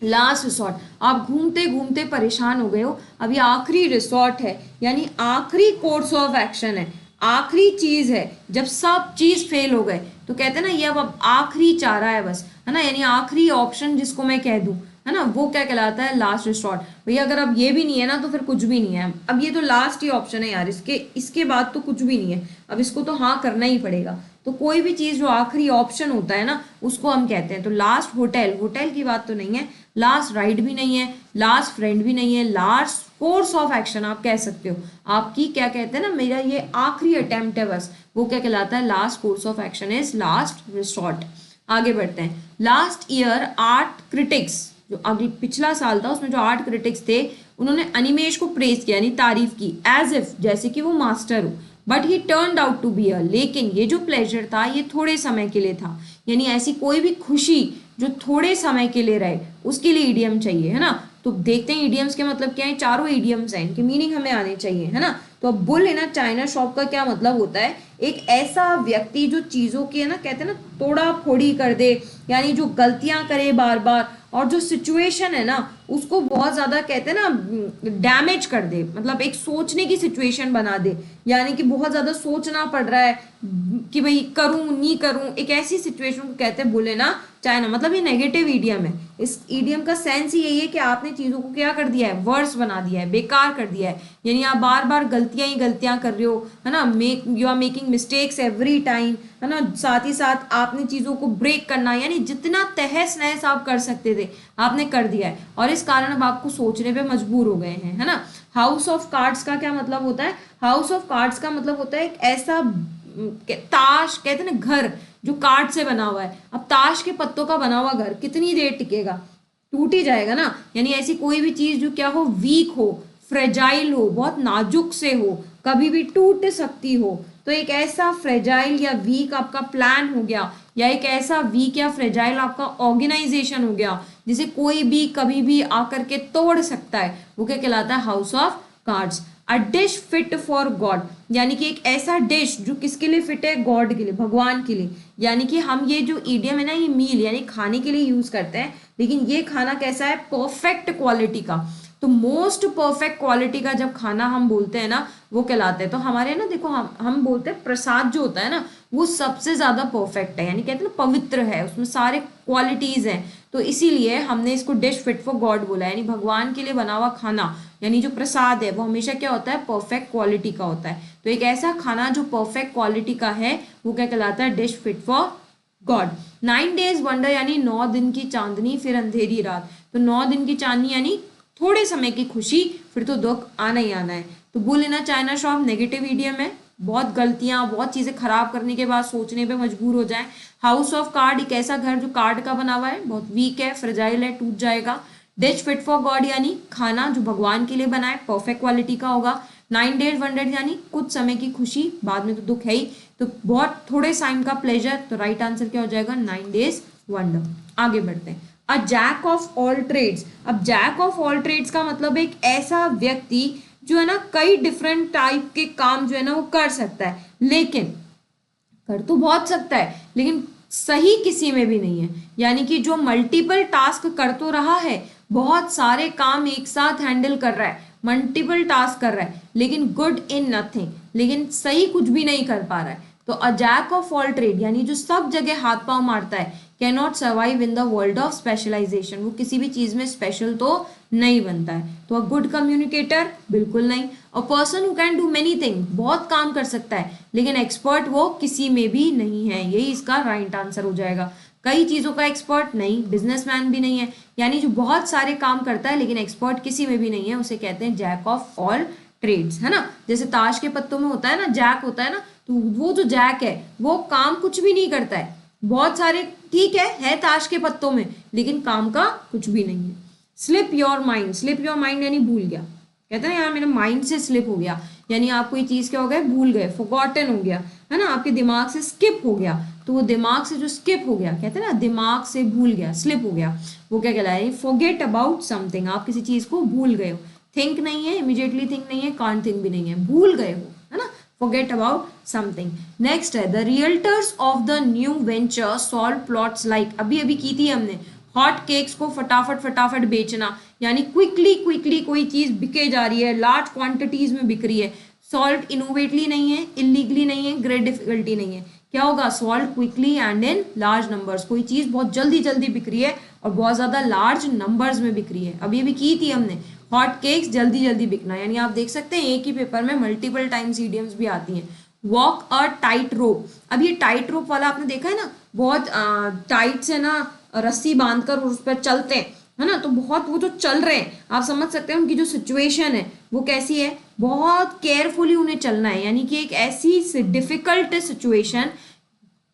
लास्ट रिसोर्ट। आप घूमते घूमते परेशान हो गए हो, अब ये आखिरी रिसोर्ट है, यानी आखिरी कोर्स ऑफ एक्शन है, आखिरी चीज है, जब सब चीज फेल हो गए तो कहते हैं ना ये अब आखिरी चारा है बस, है ना, यानी आखिरी ऑप्शन जिसको मैं कह दूं, है ना, वो क्या कहलाता है, लास्ट रिसोर्ट। भैया अगर अब ये भी नहीं है ना तो फिर कुछ भी नहीं है, अब ये तो लास्ट ही ऑप्शन है यार, इसके बाद तो कुछ भी नहीं है, अब इसको तो हाँ करना ही पड़ेगा। तो कोई भी चीज जो आखिरी ऑप्शन होता है ना उसको हम कहते हैं। तो लास्ट होटल, होटल की बात तो नहीं है, लास्ट राइड भी नहीं है, लास्ट फ्रेंड भी नहीं है, लास्ट कोर्स ऑफ एक्शन आप कह सकते हो, आपकी क्या कहते हैं ना, मेरा ये आखिरी अटेम्प्ट है बस, वो क्या कहलाता है, last course of action is last resort. आगे बढ़ते हैं। लास्ट ईयर आर्ट क्रिटिक्स, जो अगले पिछला साल था उसमें जो आर्ट क्रिटिक्स थे उन्होंने अनिमेश को प्रेज किया यानी तारीफ की, एज इफ जैसे कि वो मास्टर हो, but he turned out to be a, लेकिन ये जो प्लेजर था ये थोड़े समय के लिए था, यानी ऐसी कोई भी खुशी जो थोड़े समय के लिए रहे उसके लिए ईडियम चाहिए, है ना। तो देखते हैं ईडियम्स के मतलब क्या है, चारों ईडियम्स हैं, इनके मीनिंग हमें आने चाहिए, है ना। तो अब bull in a China shop का क्या मतलब होता है, एक ऐसा व्यक्ति जो चीजों की, है ना, कहते हैं ना तोड़ा फोड़ी कर दे, यानी जो गलतियां करे बार बार, और जो सिचुएशन है ना उसको बहुत ज्यादा कहते हैं ना डैमेज कर दे, मतलब एक सोचने की सिचुएशन बना दे, यानी कि बहुत ज्यादा सोचना पड़ रहा है कि भाई करूं नहीं करूं, एक ऐसी सिचुएशन को कहते हैं बुले ना चाइना, मतलब ये नेगेटिव ईडियम है। इस ईडियम का सेंस ही यही है कि आपने चीजों को क्या कर दिया है, वर्स बना दिया है, बेकार कर दिया है, यानी आप बार बार गलतियां ही गलतियां कर रहे हो, है ना, you are making mistakes every time, है ना। साथ ही साथ आपने चीजों को ब्रेक करना, यानी जितना तहस नहस आप कर सकते थे आपने कर दिया है, और इस कारण अब आपको सोचने पे मजबूर हो गए हैं, है ना। हाउस ऑफ कार्ड्स का क्या मतलब होता है, हाउस ऑफ कार्ड्स का मतलब होता है एक ऐसा ताश कहते हैं ना, घर जो कार्ड से बना हुआ है, अब ताश के पत्तों का बना हुआ घर कितनी देर टिकेगा, टूट ही जाएगा ना। यानी ऐसी कोई भी चीज जो क्या हो, वीक हो, फ्रेजाइल हो, बहुत नाजुक से हो, कभी भी टूट सकती हो, तो एक ऐसा फ्रेजाइल या वीक आपका प्लान हो गया, या एक ऐसा वीक या फ्रेजाइल आपका ऑर्गेनाइजेशन हो गया जिसे कोई भी कभी भी आकर के तोड़ सकता है, वो क्या कहलाता है, house of cards. A dish fit for God, यानी कि एक ऐसा डिश जो किसके लिए फिट है, गॉड के लिए, भगवान के लिए। यानी कि हम ये जो ईडियम है ना, ये मील यानी खाने के लिए यूज करते हैं, लेकिन ये खाना कैसा है, परफेक्ट क्वालिटी का। तो मोस्ट परफेक्ट क्वालिटी का जब खाना हम बोलते हैं ना, वो कहलाते हैं। तो हमारे ना देखो, हम बोलते हैं प्रसाद जो होता है ना, वो सबसे ज्यादा परफेक्ट है, यानी कहते हैं ना पवित्र है, उसमें सारे क्वालिटीज हैं। तो इसीलिए हमने इसको डिश फिट फॉर गॉड बोला, यानी भगवान के लिए बना हुआ खाना, यानी जो प्रसाद है वो हमेशा क्या होता है, परफेक्ट क्वालिटी का होता है। तो एक ऐसा खाना जो परफेक्ट क्वालिटी का है, वो क्या कहलाता है, dish fit for God. 9 days wonder, यानी 9 दिन की चांदनी फिर अंधेरी रात। तो 9 दिन की चांदनी यानी थोड़े समय की खुशी, फिर तो दुख आना ही आना है। तो bull in a China shop negative idiom है, बहुत गलतियां, बहुत चीजें खराब करने के बाद सोचने पे मजबूर हो जाए। हाउस ऑफ कार्ड, एक ऐसा घर जो कार्ड का बना हुआ है, बहुत वीक है, फ्रेजाइल है, टूट जाएगा। डिश फिट फॉर गॉड, यानी खाना जो भगवान के लिए बना है, परफेक्ट क्वालिटी का होगा। 9 days वंडर, यानी कुछ समय की खुशी, बाद में तो दुख है ही, तो बहुत थोड़े टाइम का प्लेजर। तो राइट आंसर क्या हो जाएगा, 9 days वंडर। आगे बढ़ते हैं। A jack of all trades, अब जैक ऑफ ऑल ट्रेड्स का मतलब एक ऐसा व्यक्ति जो है ना कई डिफरेंट टाइप के काम जो है ना वो कर सकता है, लेकिन कर तो बहुत सकता है लेकिन सही किसी में भी नहीं है। यानी कि जो मल्टीपल टास्क कर तो रहा है, बहुत सारे काम एक साथ हैंडल कर रहा है, मल्टीपल टास्क कर रहा है, लेकिन गुड इन नथिंग, लेकिन सही कुछ भी नहीं कर पा रहा है। तो a jack of all trade, यानी जो सब जगह हाथ पांव मारता है, can not survive in the world of specialisation, वो किसी भी चीज में स्पेशल तो नहीं बनता है। तो अ गुड कम्युनिकेटर, बिल्कुल नहीं। अ person who can do many thing, बहुत काम कर सकता है, लेकिन एक्सपर्ट वो किसी में भी नहीं है, यही इसका राइट आंसर हो जाएगा। कई चीजों का एक्सपर्ट नहीं, बिजनेसमैन भी नहीं है, यानी जो बहुत सारे काम करता है लेकिन एक्सपर्ट किसी में भी नहीं है, उसे कहते हैं जैक ऑफ ऑल ट्रेड्स, है ना। जैसे ताश के पत्तों में होता है ना, जैक होता है ना, तो वो जो जैक है वो काम कुछ भी नहीं करता है, बहुत सारे ठीक है ताश के पत्तों में, लेकिन काम का कुछ भी नहीं है। Slip your mind, slip your mind यानी भूल गया, कहते हैं यार मेरे माइंड से स्लिप हो गया, यानी आप कोई चीज क्या हो गए, भूल गए, फॉरगॉटन हो गया, है ना, आपके दिमाग से स्किप हो गया। तो वो दिमाग से जो स्किप हो गया, कहते हैं ना दिमाग से भूल गया, स्लिप हो गया, वो क्या कहलाए, फॉरगेट अबाउट समथिंग, आप किसी चीज को भूल गए हो। थिंक नहीं है, इमीडिएटली थिंक नहीं है, कांट थिंक भी नहीं है, भूल गए हो, है ना, forget about something। नेक्स्ट है the realtors of the new venture solve plots like, अभी अभी की थी हमने, हॉट केक्स को फटाफट फटाफट बेचना, यानी क्विकली क्विकली कोई चीज बिके जा रही है, लार्ज क्वांटिटीज में बिक रही है। सॉल्व इनोवेटली नहीं है, इलीगली नहीं है, ग्रेट डिफिकल्टी नहीं है, क्या होगा, solve quickly and in large numbers, कोई चीज बहुत जल्दी जल्दी बिक रही है और बहुत ज्यादा लार्ज नंबर्स में बिक रही है। अभी अभी की थी हमने, हॉट केक्स जल्दी जल्दी बिकना, यानी आप देख सकते हैं एक ही पेपर में मल्टीपल टाइम्स ईडियम्स भी आती हैं। वॉक अ टाइट रोप, अब ये टाइट रोप वाला आपने देखा है ना, बहुत टाइट से ना रस्सी बांधकर उस पर चलते हैं, है ना, तो बहुत वो जो चल रहे हैं, आप समझ सकते हैं उनकी जो सिचुएशन है वो कैसी है, बहुत केयरफुली उन्हें चलना है, यानी कि एक ऐसी डिफिकल्ट सिचुएशन,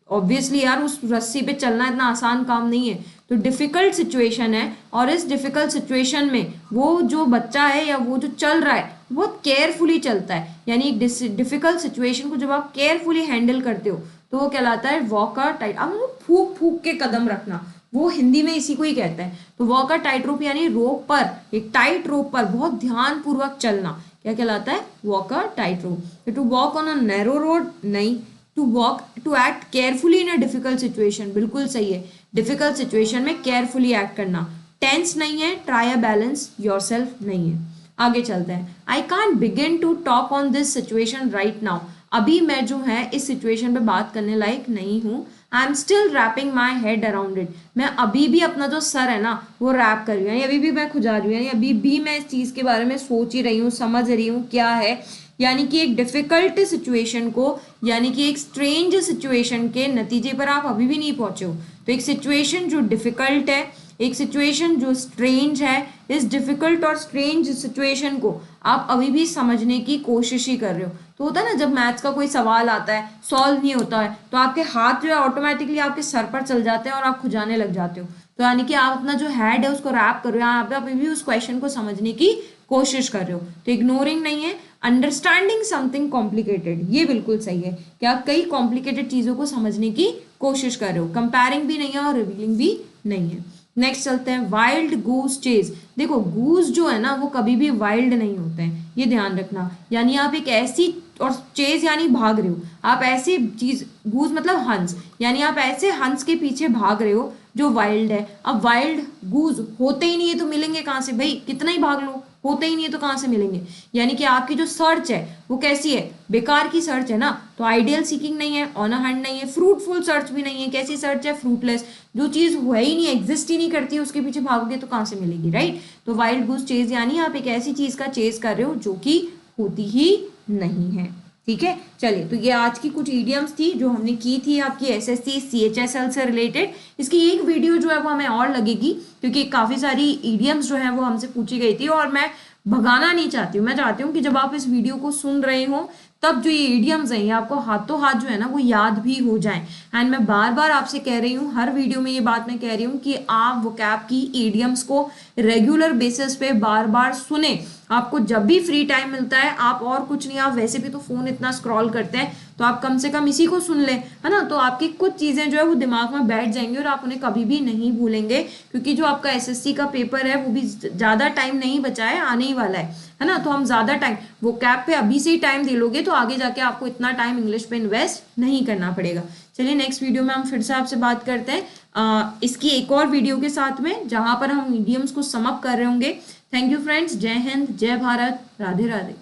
ऑब्वियसली यार उस रस्सी पे चलना इतना आसान काम नहीं है, तो डिफिकल्ट सिचुएशन है, और इस डिफिकल्ट सिचुएशन में वो जो बच्चा है या वो जो चल रहा है बहुत केयरफुली चलता है, यानी एक डिफिकल्ट सिचुएशन को जब आप केयरफुली हैंडल करते हो तो वो कहलाता है वॉकर टाइट। अब फूक फूक के कदम रखना, वो हिंदी में इसी को ही कहते हैं। तो वॉकर टाइट रोप यानी रोप पर, एक टाइट रोप पर बहुत ध्यान पूर्वक चलना, क्या कहलाता है, walk a tightrope. To walk on a narrow road नहीं, to walk, to act carefully in a difficult situation, बिल्कुल सही है, डिफिकल्ट सिचुएशन में केयरफुली एक्ट करना। टेंस नहीं है, ट्राई अ बैलेंस योरसेल्फ नहीं है। आगे चलते हैं। I can't begin to talk on this situation right now, अभी मैं जो है इस सिचुएशन पे बात करने लायक नहीं हूँ। I am still wrapping my head around it, मैं अभी भी अपना जो सर है ना वो रैप कर रही हूँ, यानी अभी भी मैं खुजा रही हूँ, यानी अभी भी मैं इस चीज के बारे में सोच ही रही हूँ, समझ रही हूँ क्या है, यानी कि एक डिफिकल्ट सिचुएशन को, यानी कि एक स्ट्रेंज सिचुएशन के नतीजे पर आप अभी भी नहीं पहुंचे हो। तो एक सिचुएशन जो डिफिकल्ट है, एक सिचुएशन जो स्ट्रेंज है, इस डिफिकल्ट और स्ट्रेंज सिचुएशन को आप अभी भी समझने की कोशिश ही कर रहे हो। तो होता है ना, जब मैथ्स का कोई सवाल आता है, सॉल्व नहीं होता है, तो आपके हाथ जो है ऑटोमेटिकली आपके सर पर चल जाते हैं और आप खुजाने लग जाते हो। तो यानी कि आप अपना जो हेड है उसको रैप कर रहे हो, आप अभी भी उस क्वेश्चन को समझने की कोशिश कर रहे हो। तो इग्नोरिंग नहीं है, अंडरस्टैंडिंग समथिंग कॉम्प्लिकेटेड, ये बिल्कुल सही है कि आप कई कॉम्प्लिकेटेड चीजों को समझने की कोशिश कर रहे हो। कंपेयरिंग भी नहीं है और रिवीलिंग भी नहीं है। नेक्स्ट चलते हैं, वाइल्ड गूस चेज। देखो गूस जो है ना वो कभी भी वाइल्ड नहीं होते हैं, ये ध्यान रखना। यानी आप एक ऐसी, और चेज यानी भाग रहे हो, आप ऐसी चीज, गूस मतलब हंस, यानी आप ऐसे हंस के पीछे भाग रहे हो जो वाइल्ड है। अब वाइल्ड गूस होते ही नहीं है तो मिलेंगे कहाँ से भाई, कितना ही भाग लो, होते ही नहीं है तो कहाँ से मिलेंगे। यानी कि आपकी जो सर्च है वो कैसी है, बेकार की सर्च है ना। तो आइडियल सीकिंग नहीं है, ऑन अ हंट नहीं है, फ्रूटफुल सर्च भी नहीं है। कैसी सर्च है, फ्रूटलेस, जो चीज है ही नहीं, एग्जिस्ट ही नहीं करती है, उसके पीछे भागोगे तो कहाँ से मिलेगी, राइट। तो वाइल्ड गूस चेज यानी आप एक ऐसी चीज का चेज कर रहे हो जो कि होती ही नहीं है। ठीक है, चलिए, तो ये आज की कुछ ईडियम्स थी जो हमने की थी आपकी एसएससी सीएचएसएल से रिलेटेड। इसकी एक वीडियो जो है वो हमें और लगेगी, क्योंकि काफी सारी ईडियम्स जो है वो हमसे पूछी गई थी और मैं भगाना नहीं चाहती हूँ। मैं चाहती हूँ कि जब आप इस वीडियो को सुन रहे हो तब जो ये ईडियम्स हैं ये आपको हाथों हाथ जो है ना वो याद भी हो जाएं। एंड मैं बार बार आपसे कह रही हूँ, हर वीडियो में ये बात मैं कह रही हूँ कि आप वोकैब की ईडियम्स को रेगुलर बेसिस पे बार बार सुने। आपको जब भी फ्री टाइम मिलता है, आप और कुछ नहीं, आप वैसे भी तो फोन इतना स्क्रॉल करते हैं, तो आप कम से कम इसी को सुन लें, है ना। तो आपकी कुछ चीजें जो है वो दिमाग में बैठ जाएंगी और आप उन्हें कभी भी नहीं भूलेंगे, क्योंकि जो आपका एसएससी का पेपर है वो भी ज्यादा टाइम नहीं बचा है, आने ही वाला है ना। तो हम ज्यादा टाइम वो कैब पे अभी से ही टाइम दे लोगे तो आगे जाके आपको इतना टाइम इंग्लिश पे इन्वेस्ट नहीं करना पड़ेगा। चलिए, नेक्स्ट वीडियो में हम फिर से आपसे बात करते हैं इसकी एक और वीडियो के साथ में, जहां पर हम मीडियम्स को सम अप कर रहे होंगे। थैंक यू फ्रेंड्स, जय हिंद, जय भारत, राधे राधे।